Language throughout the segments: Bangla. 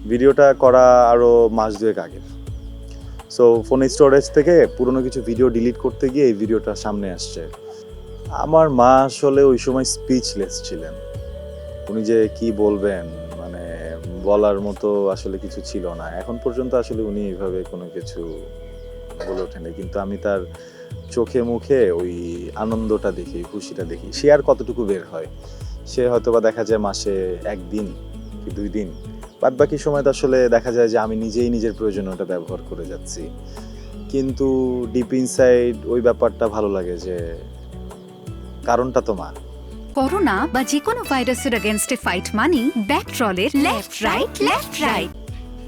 ভিডিওটা করা আরও মাস দুয়েক আগের। সো ফোনের স্টোরেজ থেকে পুরনো কিছু ভিডিও ডিলিট করতে গিয়ে এই ভিডিওটা সামনে আসছে। আমার মা আসলে ওই সময় স্পিচলেস ছিলেন। উনি যে কি বলবেন মানে বলার মতো আসলে কিছু ছিল না। এখন পর্যন্ত আসলে উনি এভাবে কোনো কিছু বলে ওঠেনি। কিন্তু আমি তার চোখে মুখে ওই আনন্দটা দেখি, খুশিটা দেখি। সে আর কতটুকু বের হয়? সে হয়তোবা দেখা যায় মাসে ১ দিন কি ২ দিন। বাদবাকি সময় তো আসলে দেখা যায় যে আমি নিজেই নিজের প্রয়োজনে ওটা ব্যবহার করে যাচ্ছি। কিন্তু ডিপ ইনসাইড ওই ব্যাপারটা ভালো লাগে যে কারণটা তো মা। করোনা বা যে কোনো ভাইরাসের এগেনস্টে ফাইট মানি ব্যাকট্রলের লেফট রাইট।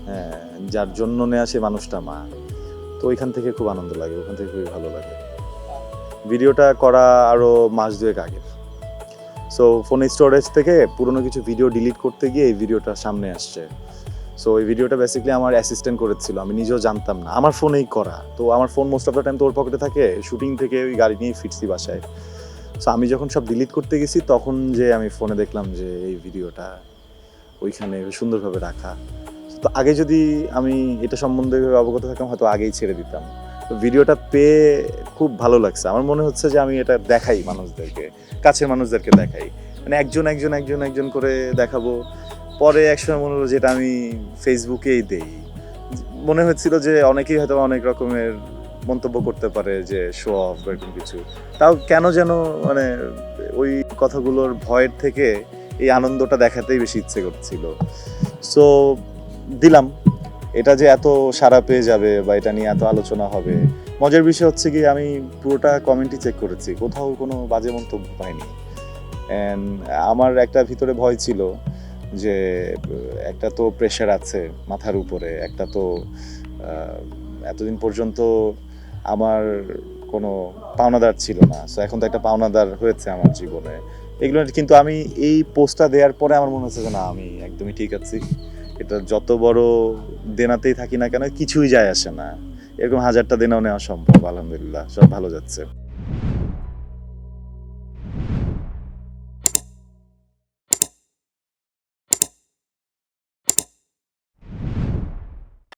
হ্যাঁ, যার জন্য নেয়া সে মানুষটা মা। তো ওইখান থেকে খুব আনন্দ লাগে, ওখান থেকে খুবই ভালো লাগে। ভিডিওটা করা আরও মাস দুয়েক আগের। সো ফোনের স্টোরেজ থেকে পুরনো কিছু ভিডিও ডিলিট করতে গিয়ে এই ভিডিওটা সামনে আসছে। সো এই ভিডিওটা বেসিক্যালি আমার অ্যাসিস্ট্যান্ট করেছিল। আমি নিজেও জানতাম না। আমার ফোনেই করা। তো আমার phone most of the time তো ওর পকেটে থাকে। শুটিং থেকে ওই গাড়ি নিয়েই ফিরছি বাসায়। সো আমি যখন সব ডিলিট করতে গেছি তখন যে আমি ফোনে দেখলাম যে এই ভিডিওটা ওইখানে সুন্দরভাবে রাখা। তো আগে যদি আমি এটা সম্বন্ধে অবগত থাকতাম হয়তো আগেই ছেড়ে দিতাম। তো ভিডিওটা পেয়ে খুব ভালো লাগছে। আমার মনে হচ্ছে যে আমি এটা দেখাই মানুষদেরকে, কাছের মানুষদেরকে দেখাই। মানে একজন করে দেখাবো। পরে একসময় মনে হলো যে এটা আমি ফেসবুকেই দেই। মনে হচ্ছিল যে অনেকেই হয়তো অনেক রকমের মন্তব্য করতে পারে যে শো অফ বা এরকম কিছু। তাও কেন যেন মানে ওই কথাগুলোর ভয়ের থেকে এই আনন্দটা দেখাতেই বেশি ইচ্ছে করছিল। সো দিলাম। এটা যে এত সাড়া পেয়ে যাবে বা এটা নিয়ে এত আলোচনা হবে। মজার বিষয় হচ্ছে কি আমি পুরোটা কমেন্টই চেক করেছি। কোথাও কোনো বাজে মন্তব্য পাইনি। অ্যান্ড আমার একটা ভিতরে ভয় ছিল যে একটা তো প্রেশার আছে মাথার উপরে। একটা তো এতদিন পর্যন্ত আমার কোনো পাওনাদার ছিল না। সো এখন তো একটা পাওনাদার হয়েছে আমার জীবনে। এগুলো কিন্তু আমি এই পোস্টটা দেওয়ার পরে আমার মনে হচ্ছে যে না আমি একদমই ঠিক আছি। এটা যত বড় দেনাতেই থাকি না কেন কিছুই যায় আসে না। এরকম ১০০০টা দেনাও নেওয়া সম্ভব আলহামদুলিল্লাহ। সব ভালো যাচ্ছে।